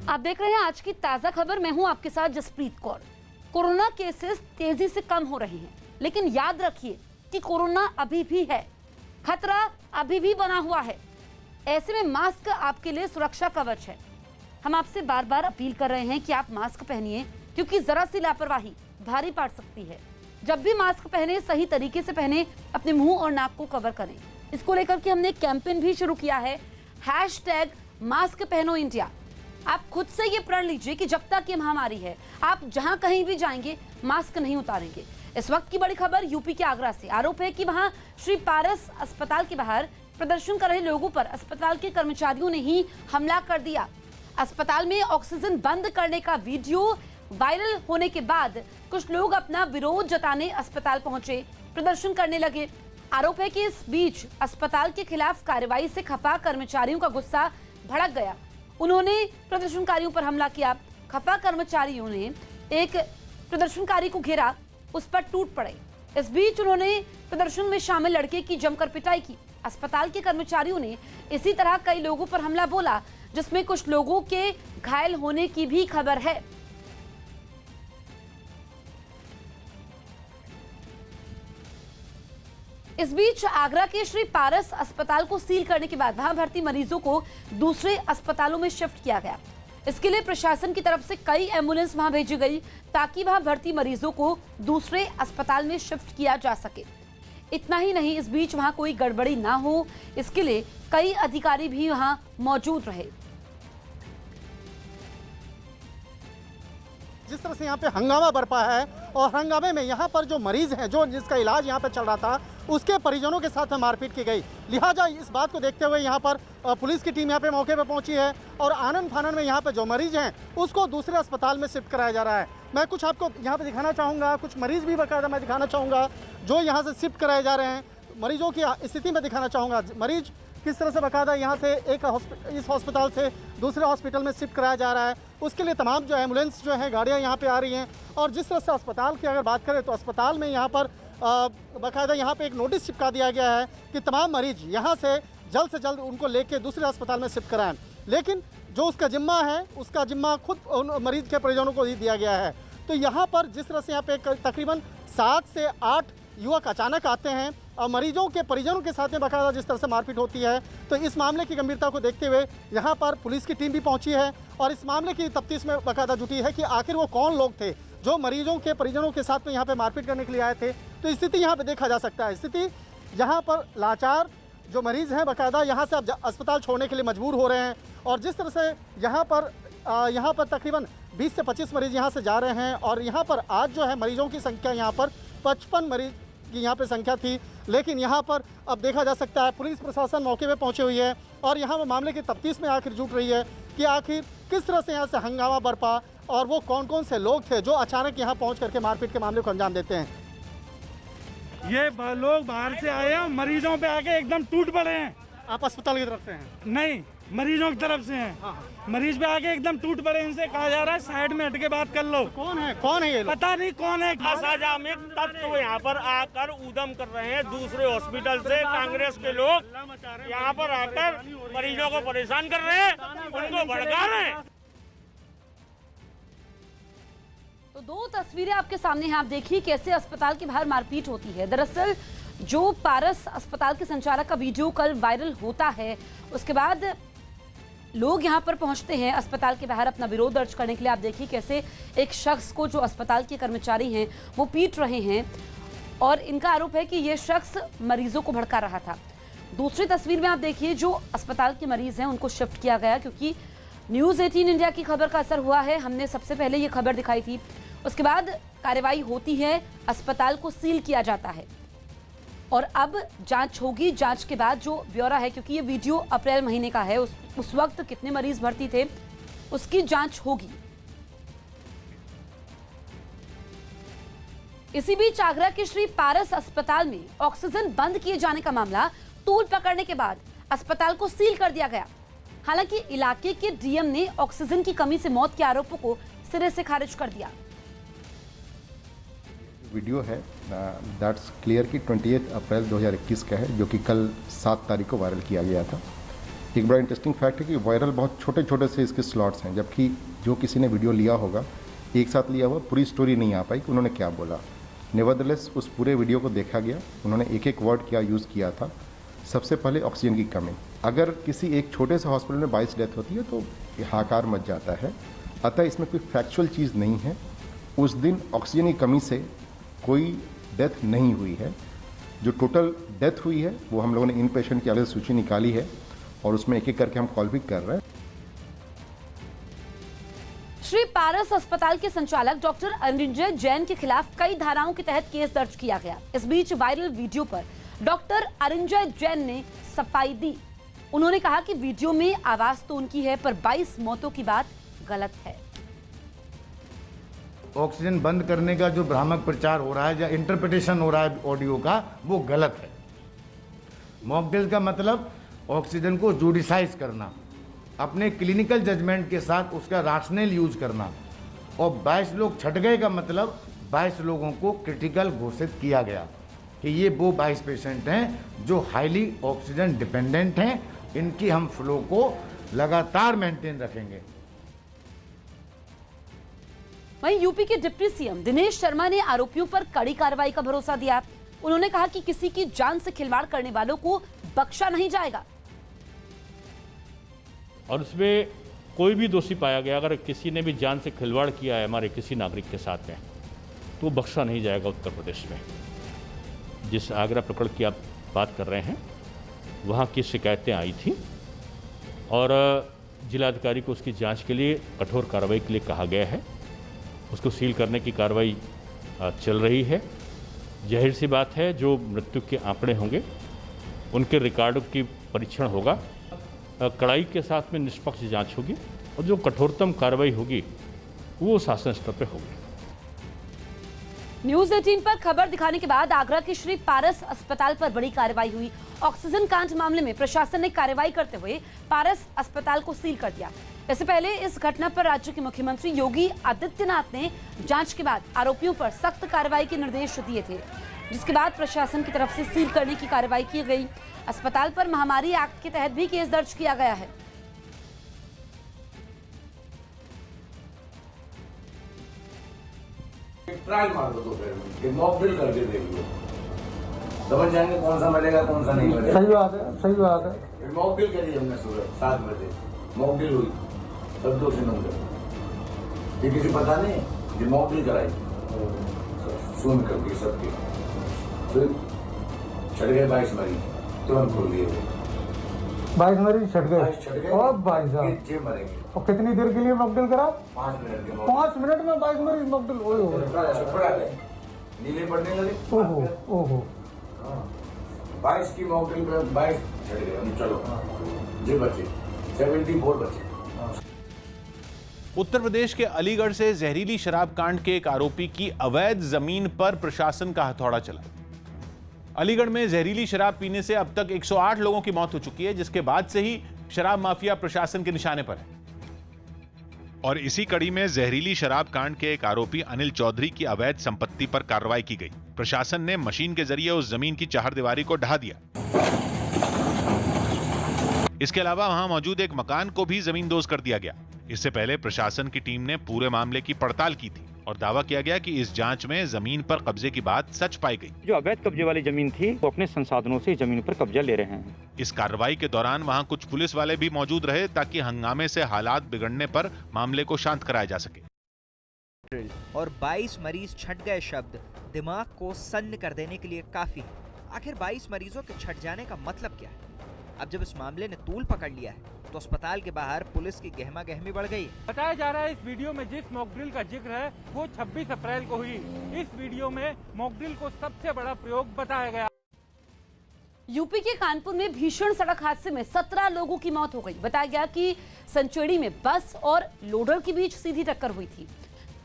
आप देख रहे हैं आज की ताजा खबर। मैं हूं आपके साथ जसप्रीत कौर। कोरोना केसेस तेजी से कम हो रहे हैं, लेकिन याद रखिए कि कोरोना अभी भी है, खतरा अभी भी बना हुआ है। ऐसे में मास्क आपके लिए सुरक्षा कवच है। हम आपसे बार बार अपील कर रहे हैं कि आप मास्क पहनिए, क्योंकि जरा सी लापरवाही भारी पड़ सकती है। जब भी मास्क पहने, सही तरीके से पहने, अपने मुंह और नाक को कवर करें। इसको लेकर के हमने कैंपेन भी शुरू किया है, #मास्क पहनो इंडिया। आप खुद से ये प्रण लीजिए कि जब तक ये महामारी है, आप जहां कहीं भी जाएंगे मास्क नहीं उतारेंगे। इस वक्त की बड़ी खबर यूपी के आगरा से। आरोप है कि वहां श्री पारस अस्पताल के बाहर प्रदर्शन कर रहे लोगों पर अस्पताल के कर्मचारियों ने ही हमला कर दिया। अस्पताल में ऑक्सीजन बंद करने का वीडियो वायरल होने के बाद कुछ लोग अपना विरोध जताने अस्पताल पहुंचे, प्रदर्शन करने लगे। आरोप है कि इस बीच अस्पताल के खिलाफ कार्रवाई से खफा कर्मचारियों का गुस्सा भड़क गया। उन्होंने प्रदर्शनकारियों पर हमला किया। खफा कर्मचारियों ने एक प्रदर्शनकारी को घेरा, उस पर टूट पड़े। इस बीच उन्होंने प्रदर्शन में शामिल लड़के की जमकर पिटाई की। अस्पताल के कर्मचारियों ने इसी तरह कई लोगों पर हमला बोला, जिसमें कुछ लोगों के घायल होने की भी खबर है। इस बीच आगरा के श्री पारस अस्पताल को सील करने के बाद वहां भर्ती मरीजों को दूसरे अस्पतालों में शिफ्ट किया गया। इसके लिए प्रशासन की तरफ से कई एम्बुलेंस वहां भेजी गई, ताकि वहां भर्ती मरीजों को दूसरे अस्पताल में शिफ्ट किया जा सके। इतना ही नहीं, इस बीच वहां कोई गड़बड़ी ना हो, इसके लिए कई अधिकारी भी वहां मौजूद रहे। जिस तरह से यहाँ पे हंगामा बरपा है और हंगामे में यहाँ पर जो मरीज हैं, जो जिसका इलाज यहाँ पे चल रहा था, उसके परिजनों के साथ में मारपीट की गई। लिहाजा इस बात को देखते हुए यहाँ पर पुलिस की टीम यहाँ पे मौके पे पहुंची है और आनन फानन में यहाँ पे जो मरीज हैं उसको दूसरे अस्पताल में शिफ्ट कराया जा रहा है। मैं कुछ आपको यहाँ पे दिखाना चाहूँगा, कुछ मरीज भी बाकायदा मैं दिखाना चाहूँगा जो यहाँ से शिफ्ट कराए जा रहे हैं। मरीजों की स्थिति में दिखाना चाहूँगा, मरीज किस तरह से बाकायदा यहाँ से इस हॉस्पिटल से दूसरे हॉस्पिटल में शिफ्ट कराया जा रहा है। उसके लिए तमाम जो एम्बुलेंस जो है गाड़ियाँ यहाँ पे आ रही हैं। और जिस तरह से अस्पताल की अगर बात करें तो अस्पताल में यहाँ पर बाकायदा यहाँ पे एक नोटिस चिपका दिया गया है कि तमाम मरीज यहाँ से जल्द उनको लेके दूसरे अस्पताल में शिफ्ट कराएं। लेकिन जो उसका जिम्मा है, उसका जिम्मा खुद उन मरीज के परिजनों को ही दिया गया है। तो यहाँ पर जिस तरह से यहाँ पे तकरीबन 7 से 8 युवक अचानक आते हैं और मरीजों के परिजनों के साथ में बाकायदा जिस तरह से मारपीट होती है, तो इस मामले की गंभीरता को देखते हुए यहाँ पर पुलिस की टीम भी पहुँची है और इस मामले की तफ्तीश में बाकायदा जुटी है कि आखिर वो कौन लोग थे जो मरीजों के परिजनों के साथ में यहाँ पे मारपीट करने के लिए आए थे। तो स्थिति यहाँ पे देखा जा सकता है, स्थिति यहाँ पर लाचार जो मरीज़ हैं बाकायदा यहाँ से अब अस्पताल छोड़ने के लिए मजबूर हो रहे हैं। और जिस तरह से यहाँ पर तकरीबन 20 से 25 मरीज़ यहाँ से जा रहे हैं और यहाँ पर आज जो है मरीजों की संख्या यहाँ पर 55 मरीज की यहाँ पे संख्या थी। लेकिन यहाँ पर अब देखा जा सकता है पुलिस प्रशासन मौके पे पहुँची हुई है और यहाँ पर मामले की तफ्तीश में आखिर जुट रही है कि आखिर किस तरह से यहाँ से हंगामा बरपा और वो कौन कौन से लोग थे जो अचानक यहाँ पहुँच करके मारपीट के मामले को अंजाम देते हैं। ये लोग बाहर से आए हैं, मरीजों पे आके एकदम टूट पड़े हैं। आप अस्पताल की तरफ से हैं? नहीं, मरीजों की तरफ से हैं। मरीज पे आके एकदम टूट पड़े। इनसे कहा जा रहा है साइड में हट के बात कर लो। कौन है ये लोग? पता नहीं कौन है। असामाजिक तत्व यहाँ पर आकर उद्यम कर रहे हैं। दूसरे हॉस्पिटल से कांग्रेस के लोग यहाँ पर आकर मरीजों को परेशान कर रहे हैं, उनको भड़का रहे हैं। तो दो तस्वीरें आपके सामने हैं, आप देखिए कैसे अस्पताल के बाहर मारपीट होती है। दरअसल जो पारस अस्पताल के संचालक का वीडियो कल वायरल होता है, उसके बाद लोग यहां पर पहुंचते हैं अस्पताल के बाहर अपना विरोध दर्ज करने के लिए। आप देखिए कैसे एक शख्स को, जो अस्पताल के कर्मचारी हैं, वो पीट रहे हैं और इनका आरोप है कि ये शख्स मरीजों को भड़का रहा था। दूसरी तस्वीर में आप देखिए जो अस्पताल के मरीज हैं उनको शिफ्ट किया गया, क्योंकि न्यूज़ 18 इंडिया की खबर का असर हुआ है। हमने सबसे पहले ये खबर दिखाई थी, उसके बाद कार्रवाई होती है, अस्पताल को सील किया जाता है और अब जांच होगी। जांच के बाद जो ब्यौरा है, क्योंकि ये वीडियो अप्रैल महीने का है, उस वक्त कितने मरीज भर्ती थे उसकी जांच होगी। इसी बीच आगरा के श्री पारस अस्पताल में ऑक्सीजन बंद किए जाने का मामला तूल पकड़ने के बाद अस्पताल को सील कर दिया गया। हालांकि इलाके के डीएम ने ऑक्सीजन की कमी से मौत के आरोपों को सिरे से खारिज कर दिया। वीडियो है दैट्स क्लियर कि 28 अप्रैल 2021 का है, जो कि कल 7 तारीख को वायरल किया गया था। एक बड़ा इंटरेस्टिंग फैक्ट है कि वायरल बहुत छोटे छोटे से इसके स्लॉट्स हैं, जबकि जो किसी ने वीडियो लिया होगा एक साथ लिया हुआ पूरी स्टोरी नहीं आ पाई कि उन्होंने क्या बोला। नेवरदलेस उस पूरे वीडियो को देखा गया, उन्होंने एक एक वर्ड क्या यूज़ किया था। सबसे पहले ऑक्सीजन की कमी, अगर किसी एक छोटे से हॉस्पिटल में 22 डेथ होती है तो हाहाकार मच जाता है, अतः इसमें कोई फैक्चुअल चीज़ नहीं है। उस दिन ऑक्सीजन की कमी से कोई डेथ नहीं हुई है। जो टोटल डेथ हुई है वो हम लोगों ने इन पेशेंट की अलग सूची निकाली है और उसमें एक एक करके हम कॉल भी कर रहे हैं। श्री पारस अस्पताल के संचालक डॉक्टर अरिंजय जैन के खिलाफ कई धाराओं के तहत केस दर्ज किया गया। इस बीच वायरल वीडियो पर डॉक्टर अरिंजय जैन ने सफाई दी। उन्होंने कहा कि वीडियो में आवाज तो उनकी है पर 22 मौतों की बात गलत है। ऑक्सीजन बंद करने का जो भ्रामक प्रचार हो रहा है या इंटरप्रिटेशन हो रहा है ऑडियो का, वो गलत है। मॉकड्रिल का मतलब ऑक्सीजन को जुडिसाइज करना, अपने क्लिनिकल जजमेंट के साथ उसका राशनल यूज करना। और 22 लोग छट गए का मतलब 22 लोगों को क्रिटिकल घोषित किया गया कि ये वो 22 पेशेंट हैं जो हाईली ऑक्सीजन डिपेंडेंट हैं। इनकी हम फ्लो को लगातार मेंटेन रखेंगे। वहीं यूपी के डिप्टी सीएम दिनेश शर्मा ने आरोपियों पर कड़ी कार्रवाई का भरोसा दिया। उन्होंने कहा कि किसी की जान से खिलवाड़ करने वालों को बख्शा नहीं जाएगा और उसमें कोई भी दोषी पाया गया, अगर किसी ने भी जान से खिलवाड़ किया है हमारे किसी नागरिक के साथ में, तो बख्शा नहीं जाएगा। उत्तर प्रदेश में जिस आगरा प्रकरण की आप बात कर रहे हैं, वहाँ की शिकायतें आई थी और जिलाधिकारी को उसकी जांच के लिए कठोर कार्रवाई के लिए कहा गया है। उसको सील करने की कार्रवाई चल रही है। जाहिर सी बात है, जो मृत्यु के आंकड़े होंगे उनके रिकॉर्ड की परीक्षण होगा, कड़ाई के साथ में निष्पक्ष जांच होगी और जो कठोरतम कार्रवाई होगी वो शासन स्तर पर होगी। न्यूज 18 पर खबर दिखाने के बाद आगरा के श्री पारस अस्पताल पर बड़ी कार्रवाई हुई। ऑक्सीजन कांड मामले में प्रशासन ने कार्रवाई करते हुए पारस अस्पताल को सील कर दिया। इससे पहले इस घटना पर राज्य के मुख्यमंत्री योगी आदित्यनाथ ने जांच के बाद आरोपियों पर सख्त कार्रवाई के निर्देश दिए थे, जिसके बाद प्रशासन की तरफ से सील करने की कार्रवाई की गई। अस्पताल पर महामारी एक्ट के तहत भी केस दर्ज किया गया है। ट्रायल मार दो फिर मॉक ड्रिल करके देख लो, समझ जाएंगे कौन सा मरेगा कौन सा नहीं मरेगा। सही बात है, सही बात है। फिर मॉक ड्रिल करी हमने सुबह 7 बजे, मॉक ड्रिल हुई, सब दोषी नंबर ये किसी पता नहीं, ये मॉक ड्रिल कराई सुन करके सबकी। फिर छट गए 22 मरीज, तुरंत खोल दिए गए 22 मरीज छट गए और 22 6 मरेंगे। और कितनी देर के लिए मॉकड्रिल करा? 5 मिनट के 5 मिनट में 22 मरीज मॉकड्रिल। नीले पड़ने लगे। ओहो ओहो 22 की मॉकड्रिल में 22 छट गए। हम चलो जी बचे 74 बचे। उत्तर प्रदेश के अलीगढ़ से जहरीली शराब कांड के एक आरोपी की अवैध जमीन पर प्रशासन का हथौड़ा चला। अलीगढ़ में जहरीली शराब पीने से अब तक 108 लोगों की मौत हो चुकी है, जिसके बाद से ही शराब माफिया प्रशासन के निशाने पर है। और इसी कड़ी में जहरीली शराब कांड के एक आरोपी अनिल चौधरी की अवैध संपत्ति पर कार्रवाई की गई। प्रशासन ने मशीन के जरिए उस जमीन की चहारदीवारी को ढहा दिया। इसके अलावा वहां मौजूद एक मकान को भी जमींदोज कर दिया गया। इससे पहले प्रशासन की टीम ने पूरे मामले की पड़ताल की थी और दावा किया गया कि इस जांच में जमीन पर कब्जे की बात सच पाई गई। जो अवैध कब्जे वाली जमीन थी वो अपने संसाधनों से जमीन पर कब्जा ले रहे हैं। इस कार्रवाई के दौरान वहां कुछ पुलिस वाले भी मौजूद रहे ताकि हंगामे से हालात बिगड़ने पर मामले को शांत कराया जा सके। और 22 मरीज छट गए शब्द दिमाग को सन्न कर देने के लिए काफी है। आखिर 22 मरीजों के छट जाने का मतलब क्या है? अब जब इस मामले ने तूल पकड़ लिया है तो अस्पताल के बाहर पुलिस की गहमा गहमी बढ़ गई। बताया जा रहा है इस वीडियो में जिस मॉकड्रिल का जिक्र है वो 26 अप्रैल को हुई। इस वीडियो में मॉकड्रिल को सबसे बड़ा प्रयोग बताया गया। यूपी के कानपुर में भीषण सड़क हादसे में 17 लोगों की मौत हो गई। बताया गया कि संचेड़ी में बस और लोडर के बीच सीधी टक्कर हुई थी,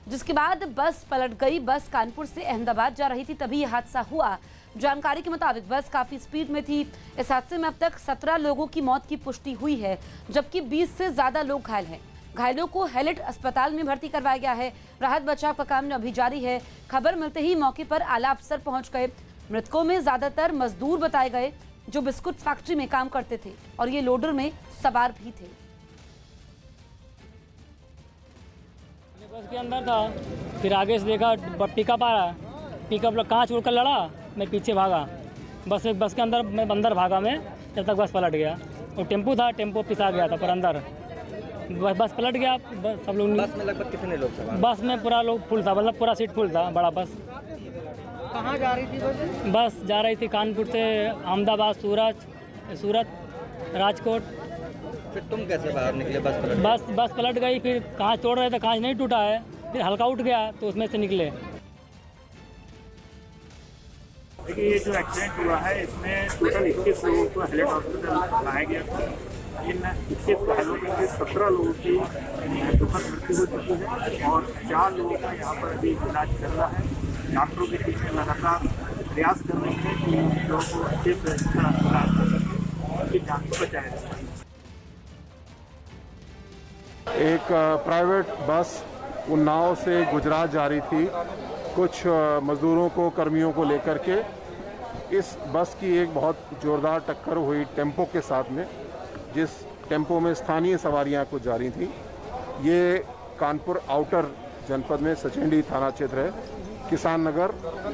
जिसके बाद बस पलट गई। बस कानपुर से अहमदाबाद जा रही थी, तभी यह हादसा हुआ। जानकारी के मुताबिक बस काफी स्पीड में थी। इस हादसे में अब तक 17 लोगों की मौत की पुष्टि हुई है, जबकि 20 से ज्यादा लोग घायल हैं। घायलों को हैलेट अस्पताल में भर्ती करवाया गया है। राहत बचाव का काम अभी जारी है। खबर मिलते ही मौके पर आला अफसर पहुंच गए। मृतकों में ज्यादातर मजदूर बताए गए। जो बिस्कुट फैक्ट्री में काम करते थे और ये लोडर में सवार भी थे। बस के अंदर था, फिर आगे से देखा पिकअप आ रहा है, पिकअप कांच उड़कर लड़ा, मैं पीछे भागा, बस के अंदर मैं अंदर भागा मैं, जब तक बस पलट गया। और टेम्पो था, टेम्पो पिसा गया था पर अंदर बस पलट गया। बस सब लोग। बस में लगभग कितने लोग सवार? बस में पूरा लोग फुल था, मतलब पूरा सीट फुल था, बड़ा बस। कहाँ जा रही थी बस जा रही थी कानपुर से अहमदाबाद, सूरत, राजकोट। फिर तुम कैसे बाहर निकले? बस पलट गई, फिर कांच तोड़ रहे थे, कांच नहीं टूटा है, फिर हल्का उठ गया तो उसमें से निकले। देखिए, ये जो एक्सीडेंट हुआ है इसमें टोटल 21 लोगों को हेलेट हॉस्पिटल लाया गया था। इन 21 घायलों में से 17 लोगों की दुखद मृत्यु हो चुकी है और 4 लोगों का यहाँ पर अभी इलाज चल रहा है। डॉक्टरों की टीम में लगातार प्रयास कर रही है कि लोगों को अच्छे से इलाज कर सके, उनकी जान को बचाया जा सके। एक प्राइवेट बस उन्नाव से गुजरात जा रही थी, कुछ मजदूरों को, कर्मियों को लेकर के। इस बस की एक बहुत ज़ोरदार टक्कर हुई टेम्पो के साथ में, जिस टेम्पो में स्थानीय सवारियां कुछ जा रही थी। ये कानपुर आउटर जनपद में सचेंडी थाना क्षेत्र है, किसान नगर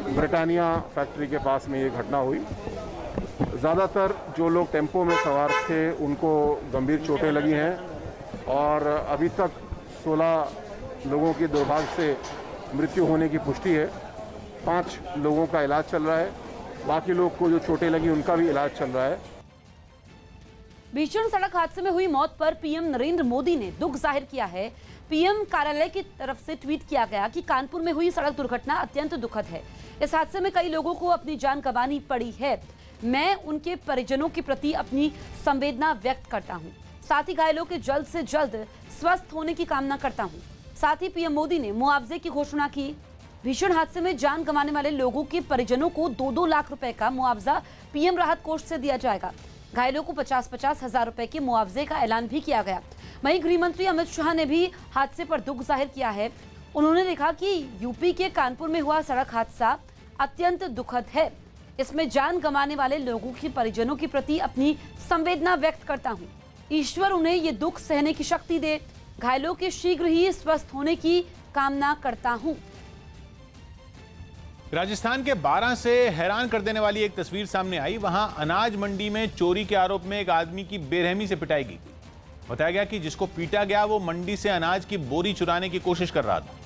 ब्रिटानिया फैक्ट्री के पास में ये घटना हुई। ज़्यादातर जो लोग टेम्पो में सवार थे उनको गंभीर चोटें लगी हैं और अभी तक 16 लोगों की दुर्भाग्य से मृत्यु होने की पुष्टि है। 5 लोगों का इलाज चल रहा है, बाकी लोग को जो चोटें लगी उनका भी इलाज चल रहा है। भीषण सड़क हादसे में हुई मौत पर पीएम नरेंद्र मोदी ने दुख जाहिर किया है। पीएम कार्यालय की तरफ से ट्वीट किया गया कि कानपुर में हुई सड़क दुर्घटना अत्यंत दुखद है। इस हादसे में कई लोगों को अपनी जान गंवानी पड़ी है। मैं उनके परिजनों के प्रति अपनी संवेदना व्यक्त करता हूं। साथ ही घायलों के जल्द से जल्द स्वस्थ होने की कामना करता हूं। साथ ही पीएम मोदी ने मुआवजे की घोषणा की। भीषण हादसे में जान गंवाने वाले लोगों के परिजनों को 2-2 लाख रुपए का मुआवजा पीएम राहत कोष से दिया जाएगा। घायलों को 50-50 हजार रुपए के मुआवजे का ऐलान भी किया गया। वहीं गृह मंत्री अमित शाह ने भी हादसे पर दुख जाहिर किया है। उन्होंने लिखा कि यूपी के कानपुर में हुआ सड़क हादसा अत्यंत दुखद है। इसमें जान गंवाने वाले लोगों के परिजनों के प्रति अपनी संवेदना व्यक्त करता हूँ। ईश्वर उन्हें ये दुख सहने की शक्ति दे। घायलों के शीघ्र ही स्वस्थ होने की कामना करता हूँ। राजस्थान के 12 से हैरान कर देने वाली एक तस्वीर सामने आई। वहां अनाज मंडी में चोरी के आरोप में एक आदमी की बेरहमी से पिटाई गई। बताया गया कि जिसको पीटा गया वो मंडी से अनाज की बोरी चुराने की कोशिश कर रहा था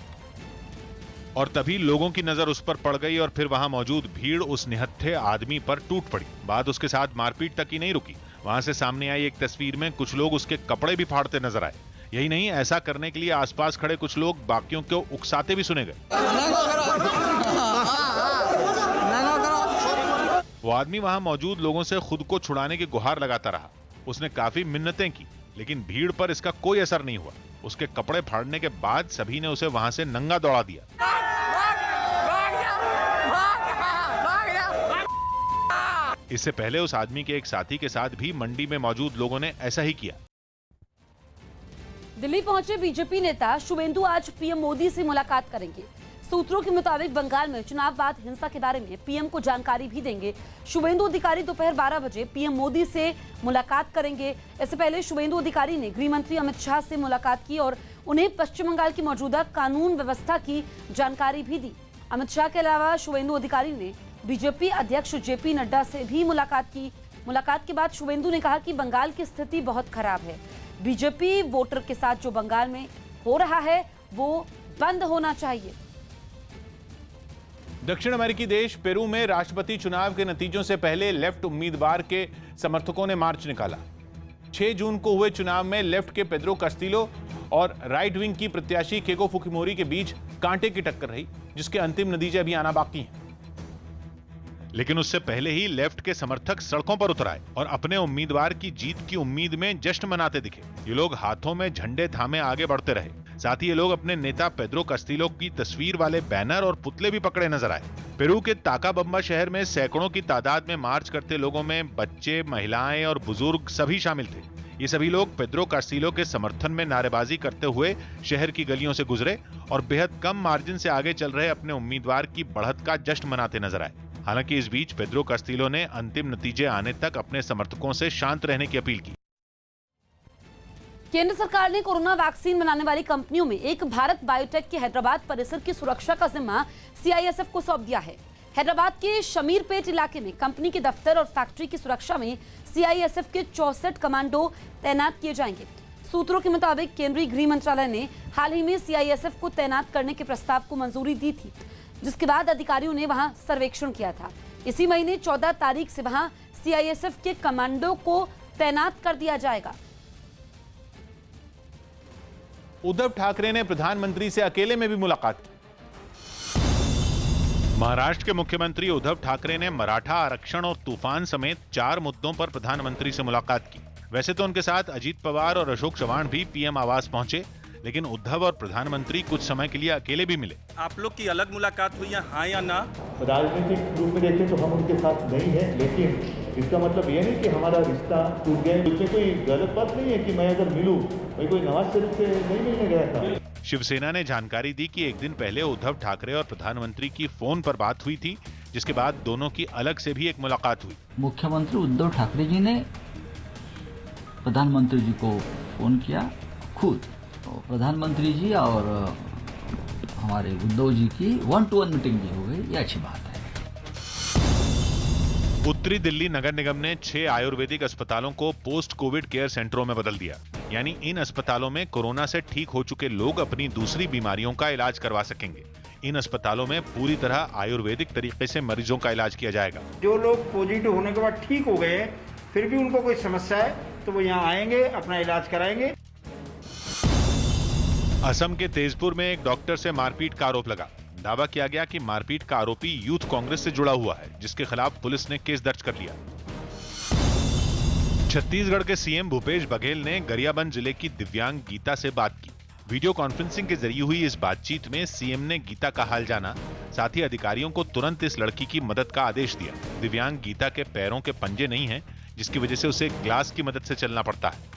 और तभी लोगों की नजर उस पर पड़ गई और फिर वहां मौजूद भीड़ उस निहत्थे आदमी पर टूट पड़ी। बात उसके साथ मारपीट तक ही नहीं रुकी। वहां से सामने आई एक तस्वीर में कुछ लोग उसके कपड़े भी फाड़ते नजर आए। यही नहीं, ऐसा करने के लिए आसपास खड़े कुछ लोग बाकियों को उकसाते भी सुने गए। वो आदमी वहां मौजूद लोगों से खुद को छुड़ाने की गुहार लगाता रहा। उसने काफी मिन्नतें की, लेकिन भीड़ पर इसका कोई असर नहीं हुआ। उसके कपड़े फाड़ने के बाद सभी ने उसे वहां से नंगा दौड़ा दिया। इससे पहले उस आदमी के एक साथी के साथ भी मंडी में मौजूद लोगों ने ऐसा ही किया। दिल्ली पहुंचे बीजेपी नेता शुवेंदु आज पीएम मोदी से मुलाकात करेंगे। सूत्रों के मुताबिक बंगाल में चुनाव बाद हिंसा के बारे में पीएम को जानकारी भी देंगे। शुवेंदु अधिकारी दोपहर 12 बजे पीएम मोदी से मुलाकात करेंगे। इससे पहले शुवेंदु अधिकारी ने गृह मंत्री अमित शाह से मुलाकात की और उन्हें पश्चिम बंगाल की मौजूदा कानून व्यवस्था की जानकारी भी दी। अमित शाह के अलावा शुवेंदु अधिकारी ने बीजेपी अध्यक्ष जेपी नड्डा से भी मुलाकात की। मुलाकात के बाद शुवेंदु ने कहा कि बंगाल की स्थिति बहुत खराब है। बीजेपी वोटर के साथ जो बंगाल में हो रहा है वो बंद होना चाहिए। दक्षिण अमेरिकी देश पेरू में राष्ट्रपति चुनाव के नतीजों से पहले लेफ्ट उम्मीदवार के समर्थकों ने मार्च निकाला। 6 जून को हुए चुनाव में लेफ्ट के पेड्रो कास्टिलो और राइट विंग की प्रत्याशी केको फुकिमोरी के बीच कांटे की टक्कर रही, जिसके अंतिम नतीजे अभी आना बाकी हैं। लेकिन उससे पहले ही लेफ्ट के समर्थक सड़कों पर उतर आए और अपने उम्मीदवार की जीत की उम्मीद में जश्न मनाते दिखे। ये लोग हाथों में झंडे थामे आगे बढ़ते रहे। साथ ही ये लोग अपने नेता पेड्रो कास्टिलो की तस्वीर वाले बैनर और पुतले भी पकड़े नजर आए। पेरू के ताकाबम्बा शहर में सैकड़ों की तादाद में मार्च करते लोगों में बच्चे, महिलाएं और बुजुर्ग सभी शामिल थे। ये सभी लोग पेड्रो कास्टिलो के समर्थन में नारेबाजी करते हुए शहर की गलियों से गुजरे और बेहद कम मार्जिन से आगे चल रहे अपने उम्मीदवार की बढ़त का जश्न मनाते नजर आए। हालांकि इस बीच पेड्रो कास्टिलो ने अंतिम नतीजे आने तक अपने समर्थकों से शांत रहने की अपील की। केंद्र सरकार ने कोरोना वैक्सीन बनाने वाली कंपनियों में एक भारत बायोटेक के हैदराबाद परिसर की सुरक्षा का जिम्मा सीआईएसएफ को सौंप दिया है। हैदराबाद के शमीरपेट इलाके में कंपनी के दफ्तर और फैक्ट्री की सुरक्षा में सीआईएसएफ के 64 कमांडो तैनात किए जाएंगे। सूत्रों के मुताबिक केंद्रीय गृह मंत्रालय ने हाल ही में सीआईएसएफ को तैनात करने के प्रस्ताव को मंजूरी दी थी, जिसके बाद अधिकारियों ने वहां सर्वेक्षण किया था। इसी महीने 14 तारीख से वहां सीआईएसएफ के कमांडो को तैनात कर दिया जाएगा। उद्धव ठाकरे ने प्रधानमंत्री से अकेले में भी मुलाकात की। महाराष्ट्र के मुख्यमंत्री उद्धव ठाकरे ने मराठा आरक्षण और तूफान समेत 4 मुद्दों पर प्रधानमंत्री से मुलाकात की। वैसे तो उनके साथ अजीत पवार और अशोक चव्हाण भी पीएम आवास पहुंचे, लेकिन उद्धव और प्रधानमंत्री कुछ समय के लिए अकेले भी मिले। आप लोग की अलग मुलाकात हुई है, हाँ या ना? राजनीतिक रूप में देखें तो हम उनके साथ नहीं है, लेकिन इसका मतलब ये नहीं कि हमारा रिश्ता टूट गया। उसमें कोई गलत बात नहीं है कि मैं अगर मिलूं, मैं कोई नवाज शरीफ से नहीं मिलने गया था। शिवसेना ने जानकारी दी कि एक दिन पहले उद्धव ठाकरे और प्रधानमंत्री की फोन पर बात हुई थी, जिसके बाद दोनों की अलग से भी एक मुलाकात हुई। मुख्यमंत्री उद्धव ठाकरे जी ने प्रधानमंत्री जी को फोन किया खुद, तो प्रधानमंत्री जी और हमारे उद्धव जी की 1-to-1 मीटिंग भी हो गई, ये अच्छी बात है। उत्तरी दिल्ली नगर निगम ने 6 आयुर्वेदिक अस्पतालों को पोस्ट कोविड केयर सेंटरों में बदल दिया, यानी इन अस्पतालों में कोरोना से ठीक हो चुके लोग अपनी दूसरी बीमारियों का इलाज करवा सकेंगे। इन अस्पतालों में पूरी तरह आयुर्वेदिक तरीके से मरीजों का इलाज किया जाएगा। जो लोग पॉजिटिव होने के बाद ठीक हो गए फिर भी उनको कोई समस्या है तो वो यहाँ आएंगे, अपना इलाज कराएंगे। असम के तेजपुर में एक डॉक्टर से मारपीट का आरोप लगा। दावा किया गया कि मारपीट का आरोपी यूथ कांग्रेस से जुड़ा हुआ है, जिसके खिलाफ पुलिस ने केस दर्ज कर लिया। छत्तीसगढ़ के सीएम भूपेश बघेल ने गरियाबंद जिले की दिव्यांग गीता से बात की। वीडियो कॉन्फ्रेंसिंग के जरिए हुई इस बातचीत में सीएम ने गीता का हाल जाना, साथ ही अधिकारियों को तुरंत इस लड़की की मदद का आदेश दिया। दिव्यांग गीता के पैरों के पंजे नहीं हैं, जिसकी वजह से उसे ग्लास की मदद से चलना पड़ता है।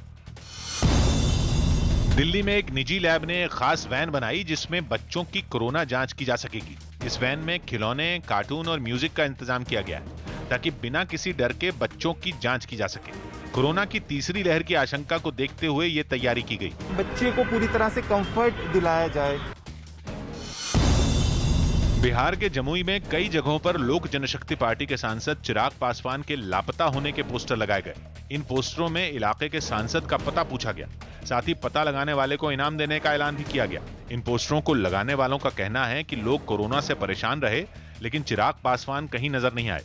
दिल्ली में एक निजी लैब ने एक खास वैन बनाई जिसमें बच्चों की कोरोना जांच की जा सकेगी। इस वैन में खिलौने, कार्टून और म्यूजिक का इंतजाम किया गया है, ताकि बिना किसी डर के बच्चों की जांच की जा सके। कोरोना की तीसरी लहर की आशंका को देखते हुए ये तैयारी की गई। बच्चे को पूरी तरह से कंफर्ट दिलाया जाए। बिहार के जमुई में कई जगहों पर लोक जनशक्ति पार्टी के सांसद चिराग पासवान के लापता होने के पोस्टर लगाए गए। इन पोस्टरों में इलाके के सांसद का पता पूछा गया, साथ ही पता लगाने वाले को इनाम देने का ऐलान भी किया गया। इन पोस्टरों को लगाने वालों का कहना है कि लोग कोरोना से परेशान रहे, लेकिन चिराग पासवान कहीं नजर नहीं आए।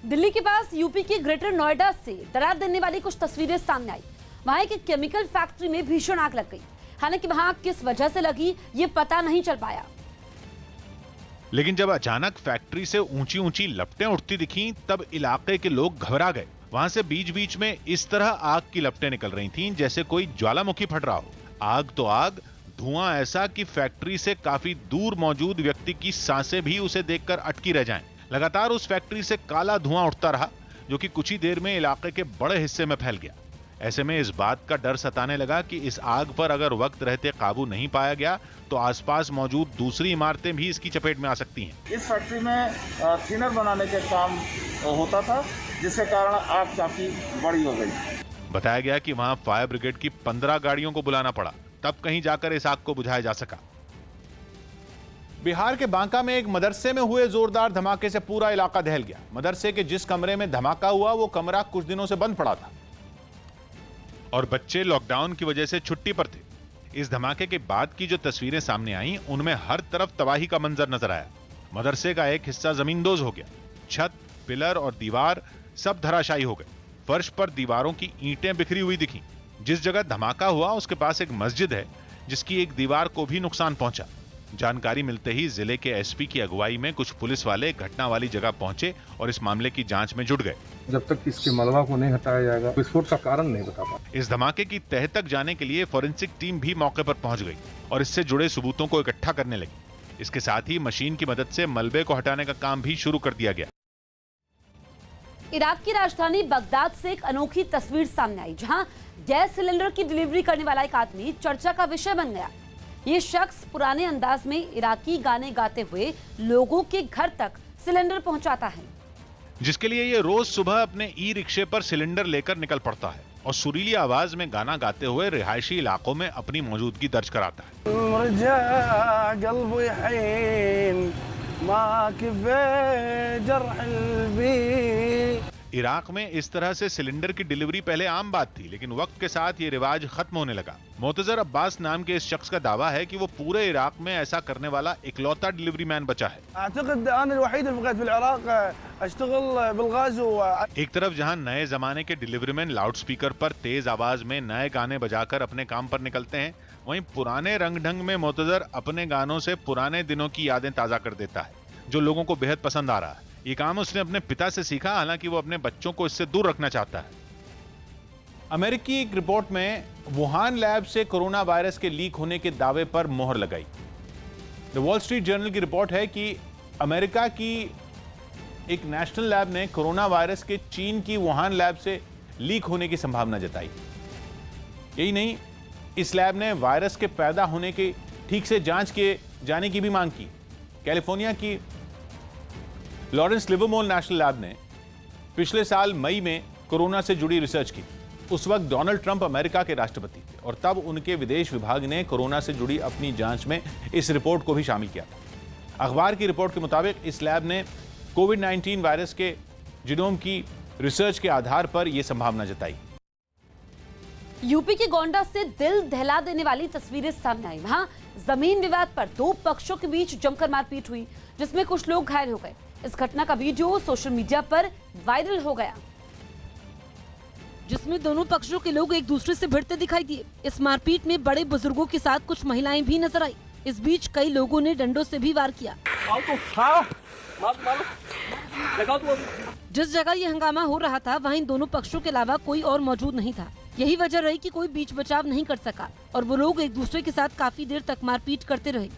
दिल्ली के पास यूपी के ग्रेटर नोएडा से डरा देने वाली कुछ तस्वीरें सामने आई। वहां एक केमिकल फैक्ट्री में भीषण आग लग गई। हालांकि वहां किस वजह से लगी ये पता नहीं चल पाया, लेकिन जब अचानक फैक्ट्री से ऊंची ऊंची लपटें उठती दिखीं, तब इलाके के लोग घबरा गए। वहां से बीच बीच में इस तरह आग की लपटें निकल रही थीं, जैसे कोई ज्वालामुखी फट रहा हो। आग तो आग, धुआं ऐसा कि फैक्ट्री से काफी दूर मौजूद व्यक्ति की सांसें भी उसे देखकर अटकी रह जाएं। लगातार उस फैक्ट्री से काला धुआं उठता रहा, जो कि कुछ ही देर में इलाके के बड़े हिस्से में फैल गया। ऐसे में इस बात का डर सताने लगा कि इस आग पर अगर वक्त रहते काबू नहीं पाया गया तो आसपास मौजूद दूसरी इमारतें भी इसकी चपेट में आ सकती हैं। इस फैक्ट्री में थिनर बनाने के काम होता था, जिसके कारण आग काफी बड़ी हो गई। बताया गया कि वहां फायर ब्रिगेड की 15 गाड़ियों को बुलाना पड़ा, तब कहीं जाकर इस आग को बुझाया जा सका। बिहार के बांका में एक मदरसे में हुए जोरदार धमाके से पूरा इलाका दहल गया। मदरसे के जिस कमरे में धमाका हुआ वो कमरा कुछ दिनों से बंद पड़ा था और बच्चे लॉकडाउन की वजह से छुट्टी पर थे। इस धमाके के बाद की जो तस्वीरें सामने आईं, उनमें हर तरफ तबाही का मंजर नजर आया। मदरसे का एक हिस्सा जमींदोज हो गया, छत, पिलर और दीवार सब धराशायी हो गए। फर्श पर दीवारों की ईंटें बिखरी हुई दिखीं। जिस जगह धमाका हुआ उसके पास एक मस्जिद है, जिसकी एक दीवार को भी नुकसान पहुंचा। जानकारी मिलते ही जिले के एसपी की अगुवाई में कुछ पुलिस वाले घटना वाली जगह पहुंचे और इस मामले की जांच में जुट गए। जब तक इसके मलबा को नहीं हटाया जाएगा, विस्फोट का कारण नहीं बता पाता। इस धमाके की तह तक जाने के लिए फॉरेंसिक टीम भी मौके पर पहुंच गई और इससे जुड़े सबूतों को इकट्ठा करने लगी। इसके साथ ही मशीन की मदद से मलबे को हटाने का काम भी शुरू कर दिया गया। इराक की राजधानी बगदाद से एक अनोखी तस्वीर सामने आई, जहां गैस सिलेंडर की डिलीवरी करने वाला एक आदमी चर्चा का विषय बन गया। ये शख्स पुराने अंदाज में इराकी गाने गाते हुए लोगों के घर तक सिलेंडर पहुंचाता है, जिसके लिए ये रोज सुबह अपने ई रिक्शे पर सिलेंडर लेकर निकल पड़ता है और सुरीली आवाज में गाना गाते हुए रिहायशी इलाकों में अपनी मौजूदगी दर्ज कराता है। इराक में इस तरह से सिलेंडर की डिलीवरी पहले आम बात थी, लेकिन वक्त के साथ ये रिवाज खत्म होने लगा। मोतजर अब्बास नाम के इस शख्स का दावा है कि वो पूरे इराक में ऐसा करने वाला इकलौता डिलीवरी मैन बचा है। एक तरफ जहां नए जमाने के डिलीवरी मैन लाउडस्पीकर पर तेज आवाज में नए गाने बजाकर अपने काम पर निकलते हैं, वहीं पुराने रंग ढंग में मोतजर अपने गानों से पुराने दिनों की यादें ताजा कर देता है, जो लोगों को बेहद पसंद आ रहा है। ये काम उसने अपने पिता से सीखा, हालांकि वो अपने बच्चों को इससे दूर रखना चाहता है। अमेरिकी एक रिपोर्ट में वुहान लैब से कोरोना वायरस के लीक होने के दावे पर मोहर लगाई। द वॉल स्ट्रीट जर्नल की रिपोर्ट है कि अमेरिका की एक नेशनल लैब ने कोरोना वायरस के चीन की वुहान लैब से लीक होने की संभावना जताई। यही नहीं, इस लैब ने वायरस के पैदा होने की ठीक से जांच किए जाने की भी मांग की। कैलिफोर्निया की लॉरेंस लिवरमोर नेशनल लैब ने पिछले साल मई में कोरोना से जुड़ी रिसर्च की। उस वक्त डोनाल्ड ट्रंप अमेरिका के राष्ट्रपति थे और तब उनके विदेश विभाग ने कोरोना से जुड़ी अपनी जांच में इस रिपोर्ट को भी शामिल किया था। अखबार की रिपोर्ट के मुताबिक इस लैब ने कोविड-19 वायरस के जीनोम की रिसर्च के आधार पर यह संभावना जताई। यूपी के गोंडा से दिल दहला देने वाली तस्वीरें सामने आई। वहां जमीन विवाद पर दो पक्षों के बीच जमकर मारपीट हुई, जिसमें कुछ लोग घायल हो गए। इस घटना का वीडियो सोशल मीडिया पर वायरल हो गया, जिसमें दोनों पक्षों के लोग एक दूसरे से भिड़ते दिखाई दिए। इस मारपीट में बड़े बुजुर्गों के साथ कुछ महिलाएं भी नजर आई। इस बीच कई लोगों ने डंडों से भी वार किया। जिस जगह ये हंगामा हो रहा था, वहीं दोनों पक्षों के अलावा कोई और मौजूद नहीं था। यही वजह रही कि कोई बीच बचाव नहीं कर सका और वो लोग एक दूसरे के साथ काफी देर तक मारपीट करते रहे।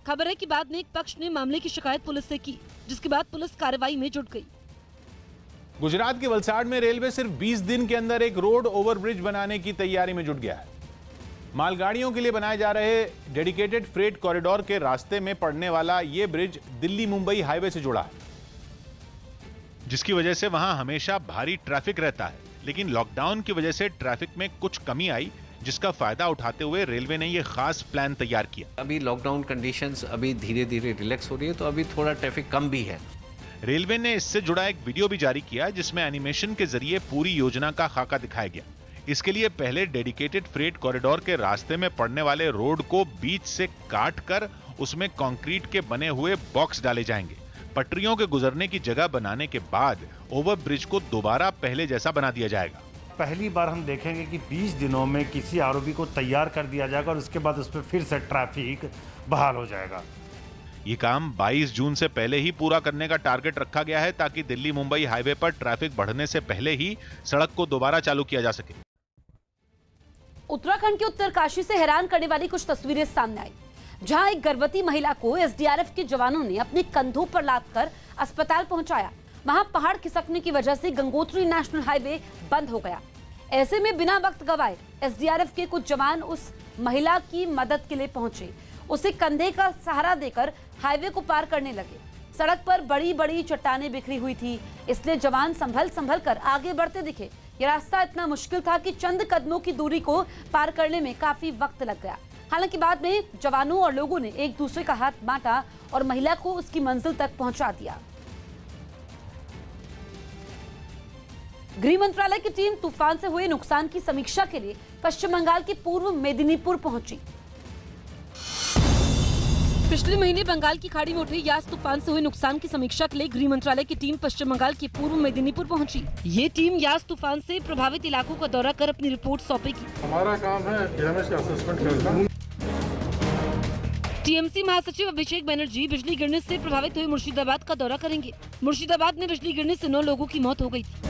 खबर है कि बाद में एक पक्ष ने मामले की शिकायत पुलिस से की, जिसके बाद पुलिस कार्रवाई में जुट गई। गुजरात के वलसाड में रेलवे सिर्फ 20 दिन के अंदर एक रोड ओवरब्रिज बनाने की तैयारी में जुट गया है। मालगाड़ियों के लिए बनाए जा रहे डेडिकेटेड फ्रेट कॉरिडोर के रास्ते में पड़ने वाला यह ब्रिज दिल्ली मुंबई हाईवे से जुड़ा है, जिसकी वजह से वहां हमेशा भारी ट्रैफिक रहता है। लेकिन लॉकडाउन की वजह से ट्रैफिक में कुछ कमी आई, जिसका फायदा उठाते हुए रेलवे ने यह खास प्लान तैयार किया। अभी लॉकडाउन कंडीशंस अभी धीरे धीरे रिलैक्स हो रही है, तो अभी थोड़ा ट्रैफिक कम भी है। रेलवे ने इससे जुड़ा एक वीडियो भी जारी किया, जिसमें एनिमेशन के जरिए पूरी योजना का खाका दिखाया गया। इसके लिए पहले डेडिकेटेड फ्रेट कॉरिडोर के रास्ते में पड़ने वाले रोड को बीच से काट कर उसमें कंक्रीट के बने हुए बॉक्स डाले जाएंगे। पटरियों के गुजरने की जगह बनाने के बाद ओवरब्रिज को दोबारा पहले जैसा बना दिया जाएगा। पहली बार हम देखेंगे कि 20 दिनों में किसी आरोपी को तैयार कर दिया जाएगा और उसके बाद उस पर फिर से ट्रैफिक बहाल हो जाएगा। ये काम 22 जून से पहले ही पूरा करने का टारगेट रखा गया है, ताकि दिल्ली मुंबई हाईवे पर ट्रैफिक बढ़ने से पहले ही सड़क को दोबारा चालू किया जा सके। उत्तराखंड के उत्तरकाशी से हैरान करने वाली कुछ तस्वीरें सामने आई, जहां एक गर्भवती महिला को एसडीआरएफ के जवानों ने अपने कंधों पर लादकर अस्पताल पहुंचाया। वहां पहाड़ खिसकने की वजह से गंगोत्री नेशनल हाईवे बंद हो गया। ऐसे में बिना वक्त गवाए एसडीआरएफ के कुछ जवान उस महिला की मदद के लिए पहुंचे। उसे कंधे का सहारा देकर हाईवे को पार करने लगे। सड़क पर बड़ी बड़ी चट्टानें बिखरी हुई थी, इसलिए जवान संभल कर आगे बढ़ते दिखे। यह रास्ता इतना मुश्किल था कि चंद कदमों की दूरी को पार करने में काफी वक्त लग गया। हालांकि बाद में जवानों और लोगों ने एक दूसरे का हाथ बांटा और महिला को उसकी मंजिल तक पहुंचा दिया। गृह मंत्रालय की टीम तूफान से हुए नुकसान की समीक्षा के लिए पश्चिम बंगाल के पूर्व मेदिनीपुर पहुंची। पिछले महीने बंगाल की खाड़ी में उठे यास तूफान से हुए नुकसान की समीक्षा के लिए गृह मंत्रालय की टीम पश्चिम बंगाल के पूर्व मेदिनीपुर पहुंची। ये टीम यास तूफान से प्रभावित इलाकों का दौरा कर अपनी रिपोर्ट सौंपेगी। हमारा काम है कि हम इसका असेसमेंट करना। टीएमसी महासचिव अभिषेक बनर्जी बिजली गिरने से प्रभावित हुए मुर्शिदाबाद का दौरा करेंगे। मुर्शिदाबाद में बिजली गिरने से 9 लोगों की मौत हो गई थी।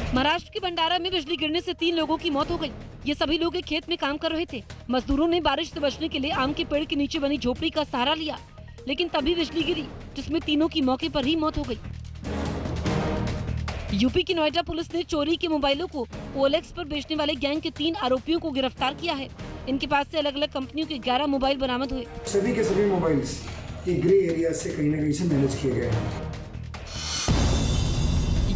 महाराष्ट्र के भंडारा में बिजली गिरने से 3 लोगों की मौत हो गई। ये सभी लोग एक खेत में काम कर रहे थे। मजदूरों ने बारिश से बचने के लिए आम के पेड़ के नीचे बनी झोपड़ी का सहारा लिया, लेकिन तभी बिजली गिरी, जिसमें तीनों की मौके पर ही मौत हो गई। यूपी की नोएडा पुलिस ने चोरी के मोबाइलों को OLX पर बेचने वाले गैंग के 3 आरोपियों को गिरफ्तार किया है। इनके पास से अलग अलग कंपनियों के 11 मोबाइल बरामद हुए। सभी के सभी मोबाइल्स की ग्रे एरिया से कहीं न कहीं से मैनेज किए गए हैं।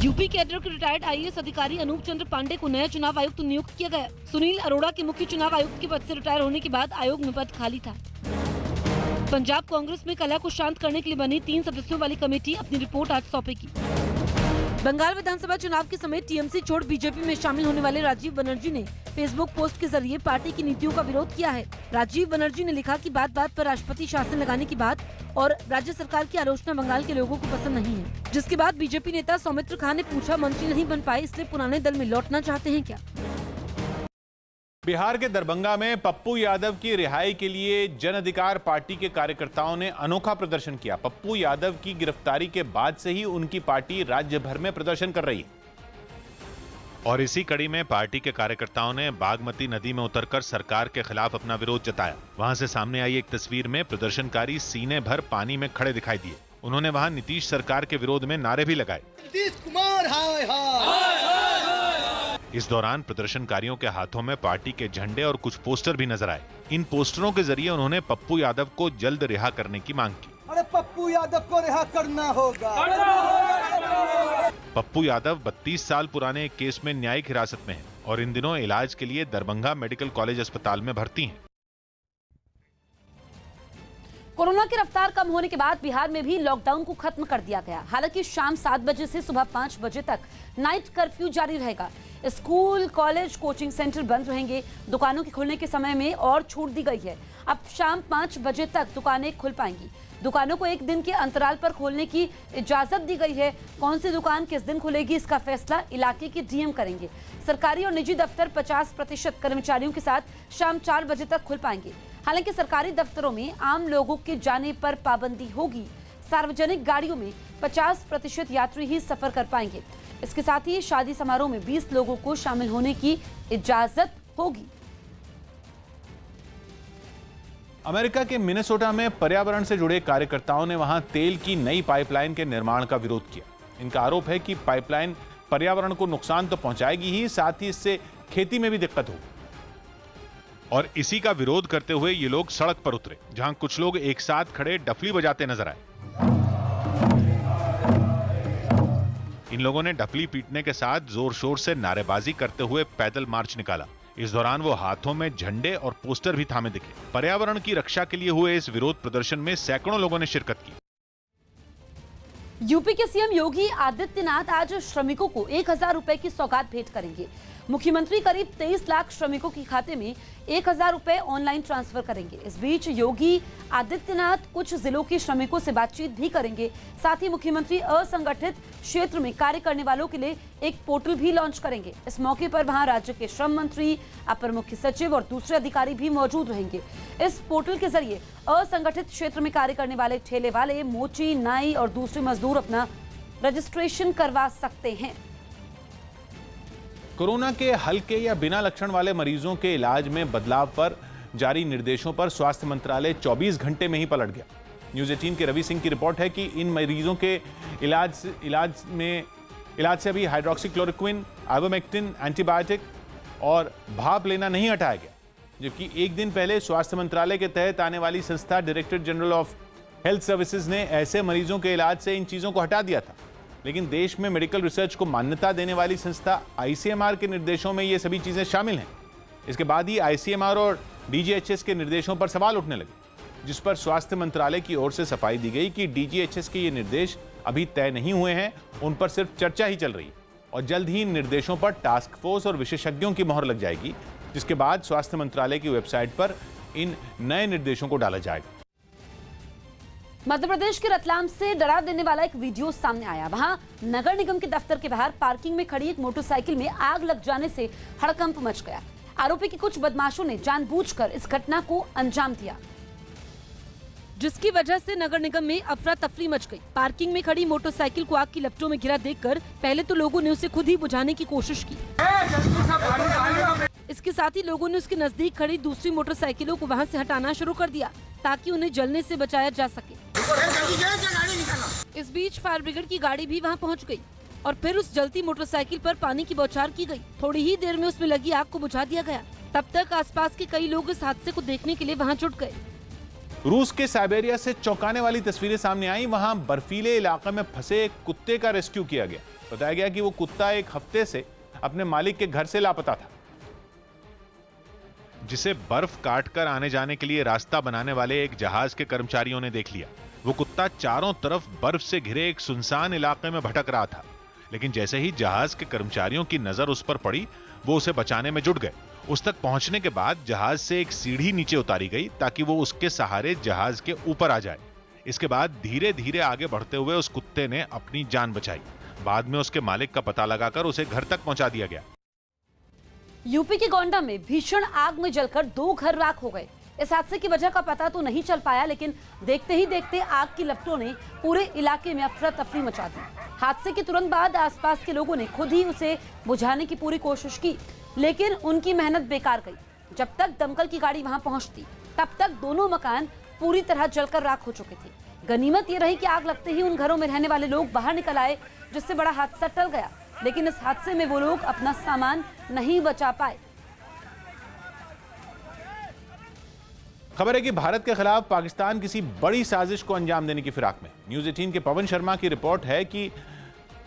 यूपी कैडर के रिटायर्ड आईएएस अधिकारी अनूप चंद्र पांडे को नया चुनाव आयुक्त नियुक्त किया गया। सुनील अरोड़ा के मुख्य चुनाव आयुक्त के पद से रिटायर होने के बाद आयोग में पद खाली था। पंजाब कांग्रेस में कलह को शांत करने के लिए बनी 3 सदस्यों वाली कमेटी अपनी रिपोर्ट आज सौंपेगी। बंगाल विधानसभा चुनाव के समय टीएमसी छोड़ बीजेपी में शामिल होने वाले राजीव बनर्जी ने फेसबुक पोस्ट के जरिए पार्टी की नीतियों का विरोध किया है। राजीव बनर्जी ने लिखा कि बात बात पर राष्ट्रपति शासन लगाने की बात और राज्य सरकार की आलोचना बंगाल के लोगों को पसंद नहीं है। जिसके बाद बीजेपी नेता सौमित्र खान ने पूछा, मंत्री नहीं बन पाए इसलिए पुराने दल में लौटना चाहते हैं क्या? बिहार के दरभंगा में पप्पू यादव की रिहाई के लिए जन अधिकार पार्टी के कार्यकर्ताओं ने अनोखा प्रदर्शन किया। पप्पू यादव की गिरफ्तारी के बाद से ही उनकी पार्टी राज्य भर में प्रदर्शन कर रही है। और इसी कड़ी में पार्टी के कार्यकर्ताओं ने बागमती नदी में उतरकर सरकार के खिलाफ अपना विरोध जताया। वहां से सामने आई एक तस्वीर में प्रदर्शनकारी सीने भर पानी में खड़े दिखाई दिए। उन्होंने वहां नीतीश सरकार के विरोध में नारे भी लगाए। नीतीश कुमार हाय हाय। इस दौरान प्रदर्शनकारियों के हाथों में पार्टी के झंडे और कुछ पोस्टर भी नजर आए। इन पोस्टरों के जरिए उन्होंने पप्पू यादव को जल्द रिहा करने की मांग की। अरे पप्पू यादव को रिहा करना होगा। पप्पू यादव 32 साल पुराने एक केस में न्यायिक हिरासत में है और इन दिनों इलाज के लिए दरभंगा मेडिकल कॉलेज अस्पताल में भर्ती हैं। कोरोना की रफ्तार कम होने के बाद बिहार में भी लॉकडाउन को खत्म कर दिया गया। हालांकि शाम 7 बजे से सुबह 5 बजे तक नाइट कर्फ्यू जारी रहेगा। स्कूल, कॉलेज, कोचिंग सेंटर बंद रहेंगे। दुकानों के खुलने के समय में और छूट दी गई है। अब शाम 5 बजे तक दुकानें खुल पाएंगी। दुकानों को एक दिन के अंतराल पर खोलने की इजाजत दी गई है। कौन सी दुकान किस दिन खुलेगी इसका फैसला इलाके के डीएम करेंगे। सरकारी और निजी दफ्तर 50% कर्मचारियों के साथ शाम 4 बजे तक खुल पाएंगे। हालांकि सरकारी दफ्तरों में आम लोगों के जाने पर पाबंदी होगी। सार्वजनिक गाड़ियों में 50% यात्री ही सफर कर पाएंगे। इसके साथ ही शादी समारोह में 20 लोगों को शामिल होने की इजाजत होगी। अमेरिका के मिनेसोटा में पर्यावरण से जुड़े कार्यकर्ताओं ने वहां तेल की नई पाइपलाइन के निर्माण का विरोध किया। इनका आरोप है कि पाइपलाइन पर्यावरण को नुकसान तो पहुंचाएगी ही, साथ ही इससे खेती में भी दिक्कत होगी। और इसी का विरोध करते हुए ये लोग सड़क पर उतरे, जहां कुछ लोग एक साथ खड़े डफली बजाते नजर आए। इन लोगों ने डफली पीटने के साथ जोर शोर से नारेबाजी करते हुए पैदल मार्च निकाला। इस दौरान वो हाथों में झंडे और पोस्टर भी थामे दिखे। पर्यावरण की रक्षा के लिए हुए इस विरोध प्रदर्शन में सैकड़ों लोगों ने शिरकत की। यूपी के सीएम योगी आदित्यनाथ आज श्रमिकों को 1000 रुपए की सौगात भेंट करेंगे। मुख्यमंत्री करीब 23 लाख श्रमिकों के खाते में 1000 रुपए ऑनलाइन ट्रांसफर करेंगे। इस बीच योगी आदित्यनाथ कुछ जिलों के श्रमिकों से बातचीत भी करेंगे। साथ ही मुख्यमंत्री असंगठित क्षेत्र में कार्य करने वालों के लिए एक पोर्टल भी लॉन्च करेंगे। इस मौके पर वहां राज्य के श्रम मंत्री, अपर मुख्य सचिव और दूसरे अधिकारी भी मौजूद रहेंगे। इस पोर्टल के जरिए असंगठित क्षेत्र में कार्य करने वाले ठेले वाले, मोची, नाई और दूसरे मजदूर अपना रजिस्ट्रेशन करवा सकते हैं। कोरोना के हल्के या बिना लक्षण वाले मरीजों के इलाज में बदलाव पर जारी निर्देशों पर स्वास्थ्य मंत्रालय 24 घंटे में ही पलट गया। न्यूज़ 18 के रवि सिंह की रिपोर्ट है कि इन मरीजों के इलाज से अभी हाइड्रोक्सीक्लोरोक्विन, आइवरमेक्टिन, एंटीबायोटिक और भाप लेना नहीं हटाया गया। जबकि एक दिन पहले स्वास्थ्य मंत्रालय के तहत आने वाली संस्था director general of health services ने ऐसे मरीजों के इलाज से इन चीज़ों को हटा दिया था। लेकिन देश में मेडिकल रिसर्च को मान्यता देने वाली संस्था आईसीएमआर के निर्देशों में ये सभी चीज़ें शामिल हैं। इसके बाद ही आईसीएमआर और डीजीएचएस के निर्देशों पर सवाल उठने लगे, जिस पर स्वास्थ्य मंत्रालय की ओर से सफाई दी गई कि डीजीएचएस के ये निर्देश अभी तय नहीं हुए हैं, उन पर सिर्फ चर्चा ही चल रही है और जल्द ही इन निर्देशों पर टास्क फोर्स और विशेषज्ञों की मोहर लग जाएगी, जिसके बाद स्वास्थ्य मंत्रालय की वेबसाइट पर इन नए निर्देशों को डाला जाएगा। मध्य प्रदेश के रतलाम से डरा देने वाला एक वीडियो सामने आया। वहां नगर निगम के दफ्तर के बाहर पार्किंग में खड़ी एक मोटरसाइकिल में आग लग जाने से हड़कंप मच गया। आरोपी के कुछ बदमाशों ने जानबूझकर इस घटना को अंजाम दिया, जिसकी वजह से नगर निगम में अफरा तफरी मच गई। पार्किंग में खड़ी मोटरसाइकिल को आग की लपटों में घिरा देखकर पहले तो लोगों ने उसे खुद ही बुझाने की कोशिश की। इसके साथ ही लोगों ने उसके नजदीक खड़ी दूसरी मोटरसाइकिलों को वहां से हटाना शुरू कर दिया ताकि उन्हें जलने से बचाया जा सके। इस बीच फायर ब्रिगेड की गाड़ी भी वहां पहुंच गई और फिर उस जलती मोटरसाइकिल पर पानी की बौछार की गई। थोड़ी ही देर में उसमें लगी आग को बुझा दिया गया। तब तक आसपास के कई लोग इस हादसे को देखने के लिए वहां जुट गए। रूस के साइबेरिया से चौंकाने वाली तस्वीरें सामने आई। वहां बर्फीले इलाके में फंसे एक कुत्ते का रेस्क्यू किया गया। बताया गया कि वो कुत्ता एक हफ्ते से अपने मालिक के घर से लापता था, जिसे बर्फ काटकर आने जाने के लिए रास्ता बनाने वाले एक जहाज के कर्मचारियों ने देख लिया। वो कुत्ता चारों तरफ बर्फ से घिरे एक सुनसान इलाके में भटक रहा था, लेकिन जैसे ही जहाज के कर्मचारियों की नजर उस पर पड़ी, वो उसे बचाने में जुट गए। उस तक पहुंचने के बाद जहाज से एक सीढ़ी नीचे उतारी गई ताकि वो उसके सहारे जहाज के ऊपर आ जाए। इसके बाद धीरे धीरे आगे बढ़ते हुए उस कुत्ते ने अपनी जान बचाई। बाद में उसके मालिक का पता लगाकर उसे घर तक पहुंचा दिया गया। यूपी के गोंडा में भीषण आग में जलकर 2 घर राख हो गए। इस हादसे की वजह का पता तो नहीं चल पाया, लेकिन देखते ही देखते आग की लपटों ने पूरे इलाके में अफरा तफरी मचा दी। हादसे के तुरंत बाद आसपास के लोगों ने खुद ही उसे बुझाने की पूरी कोशिश की, लेकिन उनकी मेहनत बेकार गई। जब तक दमकल की गाड़ी वहां पहुंचती, तब तक दोनों मकान पूरी तरह जलकर राख हो चुके थे। गनीमत ये रही कि आग लगते ही उन घरों में रहने वाले लोग बाहर निकल आए, जिससे बड़ा हादसा टल गया। लेकिन इस हादसे में वो लोग अपना सामान नहीं बचा पाए। खबर है कि भारत के खिलाफ पाकिस्तान किसी बड़ी साजिश को अंजाम देने की फिराक में। न्यूज़ 18 के पवन शर्मा की रिपोर्ट है कि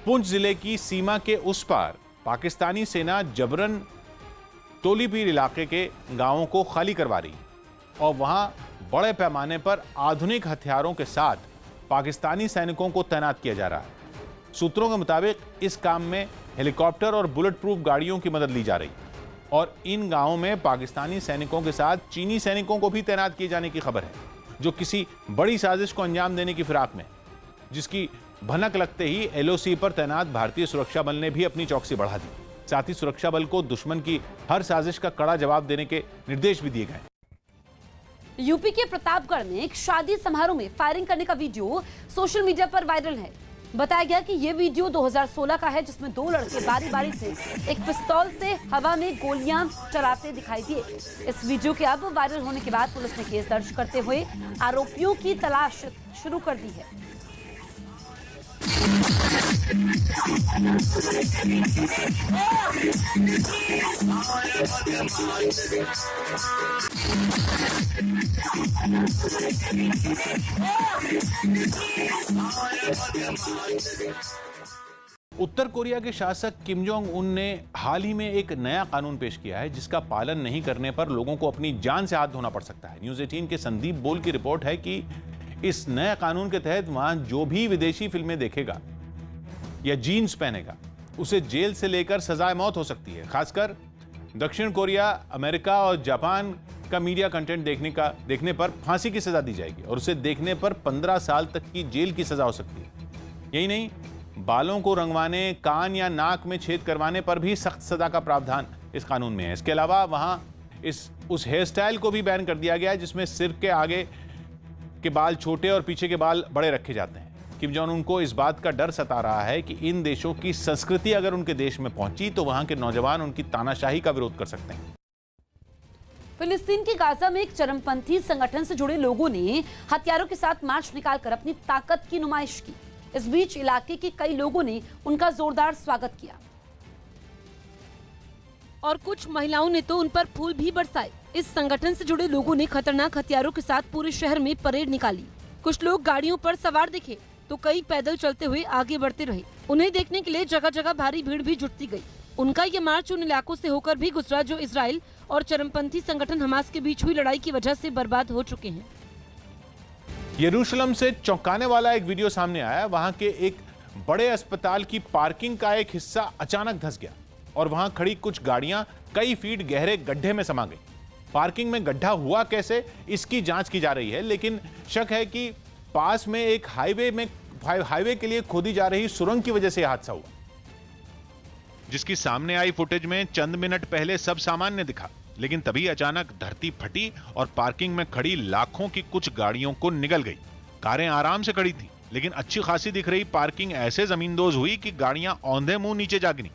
पुंछ जिले की सीमा के उस पार पाकिस्तानी सेना जबरन तोलीपीर इलाके के गांवों को खाली करवा रही और वहां बड़े पैमाने पर आधुनिक हथियारों के साथ पाकिस्तानी सैनिकों को तैनात किया जा रहा है। सूत्रों के मुताबिक इस काम में हेलीकॉप्टर और बुलेट प्रूफ गाड़ियों की मदद ली जा रही और इन गांवों में पाकिस्तानी सैनिकों के साथ चीनी सैनिकों को भी तैनात किए जाने की खबर है, जो किसी बड़ी साजिश को अंजाम देने की फिराक में, जिसकी भनक लगते ही एलओसी पर तैनात भारतीय सुरक्षा बल ने भी अपनी चौकसी बढ़ा दी। साथ ही सुरक्षा बल को दुश्मन की हर साजिश का कड़ा जवाब देने के निर्देश भी दिए गए। यूपी के प्रतापगढ़ में एक शादी समारोह में फायरिंग करने का वीडियो सोशल मीडिया पर वायरल है। बताया गया कि यह वीडियो 2016 का है, जिसमें 2 लड़के बारी बारी से एक पिस्तौल से हवा में गोलियां चलाते दिखाई दिए। इस वीडियो के अब वायरल होने के बाद पुलिस ने केस दर्ज करते हुए आरोपियों की तलाश शुरू कर दी है। उत्तर कोरिया के शासक किम जोंग उन ने हाल ही में एक नया कानून पेश किया है, जिसका पालन नहीं करने पर लोगों को अपनी जान से हाथ धोना पड़ सकता है। न्यूज़ 18 के संदीप बोल की रिपोर्ट है कि इस नए कानून के तहत वहां जो भी विदेशी फिल्में देखेगा या जीन्स पहनेगा, उसे जेल से लेकर सजाए मौत हो सकती है। खासकर दक्षिण कोरिया, अमेरिका और जापान का मीडिया कंटेंट देखने पर फांसी की सजा दी जाएगी और उसे देखने पर 15 साल तक की जेल की सजा हो सकती है। यही नहीं, बालों को रंगवाने, कान या नाक में छेद करवाने पर भी सख्त सजा का प्रावधान इस कानून में है। इसके अलावा वहां उस हेयर स्टाइल को भी बैन कर दिया गया है, जिसमें सिर के आगे के बाल छोटे और पीछे के बाल बड़े रखे जाते हैं। किम जोंग उन को इस बात का डर सता रहा है कि इन देशों की संस्कृति अगर उनके देश में पहुंची तो वहां के नौजवान उनकी तानाशाही का विरोध कर सकते हैं। फिलिस्तीन के गाजा में एक चरमपंथी संगठन से जुड़े लोगों ने हथियारों के साथ मार्च निकालकर अपनी ताकत की नुमाइश की। इस बीच इलाके के कई लोगों ने उनका जोरदार स्वागत किया और कुछ महिलाओं ने तो उन पर फूल भी बरसाए। इस संगठन से जुड़े लोगों ने खतरनाक हथियारों के साथ पूरे शहर में परेड निकाली। कुछ लोग गाड़ियों पर सवार दिखे तो कई पैदल चलते हुए आगे बढ़ते रहे। उन्हें देखने के लिए जगह जगह भारी भीड़ भी जुटती गई। उनका ये मार्च उन इलाकों से होकर भी गुजरा जो इजराइल और चरमपंथी संगठन हमास के बीच हुई लड़ाई की वजह से बर्बाद हो चुके हैं। यरूशलेम से चौंकाने वाला एक वीडियो सामने आया। वहां के एक बड़े अस्पताल की पार्किंग का एक हिस्सा अचानक धंस गया और वहां खड़ी कुछ गाड़ियां कई फीट गहरे गड्ढे में समा गई। पार्किंग में गड्ढा हुआ कैसे, इसकी जांच की जा रही है, लेकिन शक है कि पास में एक हाईवे के लिए खोदी जा रही सुरंग की वजह से यह हादसा हुआ, जिसकी सामने आई फुटेज में चंद मिनट पहले सब सामान्य दिखा, लेकिन तभी अचानक धरती फटी और पार्किंग में खड़ी लाखों की कुछ गाड़ियों को निगल गई। कारें आराम से खड़ी थी, लेकिन अच्छी खासी दिख रही पार्किंग ऐसे जमींदोज हुई कि गाड़ियां औंधे मुंह नीचे जा गिरी।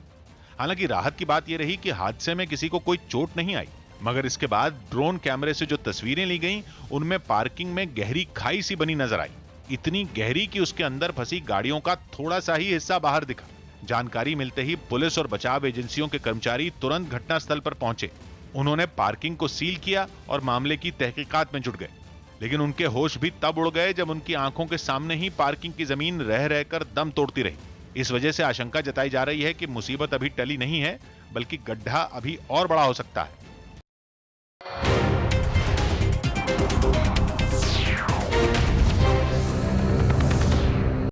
हालांकि राहत की बात यह रही कि हादसे में किसी को कोई चोट नहीं आई, मगर इसके बाद ड्रोन कैमरे से जो तस्वीरें ली गईं, उनमें पार्किंग में गहरी खाई सी बनी नजर आई। इतनी गहरी कि उसके अंदर फंसी गाड़ियों का थोड़ा सा ही हिस्सा बाहर दिखा। जानकारी मिलते ही पुलिस और बचाव एजेंसियों के कर्मचारी तुरंत घटनास्थल पर पहुंचे। उन्होंने पार्किंग को सील किया और मामले की तहकीकात में जुट गए, लेकिन उनके होश भी तब उड़ गए जब उनकी आंखों के सामने ही पार्किंग की जमीन रह रहकर दम तोड़ती रही। इस वजह से आशंका जताई जा रही है कि मुसीबत अभी टली नहीं है, बल्कि गड्ढा अभी और बड़ा हो सकता है।